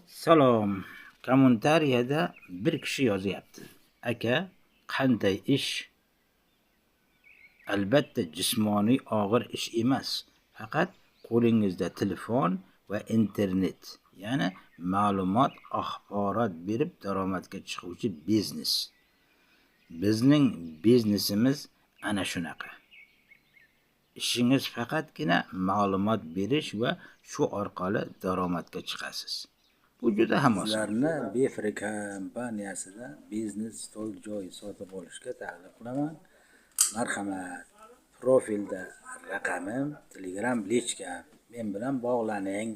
Salom. Kommentariyada bir kishi yozyapti. Aka, qanday ish? Albatta jismoniy og'ir ish emas, faqat qo'lingizda telefon va internet, ya'ni ma'lumot, axborot berib daromadga chiquvchi biznes. Bizning biznesimiz ana shunaqa. Ishingiz faqatgina ma'lumot berish va shu orqali daromadga chiqasiz. Bu juda ham oson. Sizlarni Befri kompaniyasida biznes stol joy sotib olishga taklif qilaman. Marhamat, profilda raqamim, Telegram lichkam, men bilan bog'laning.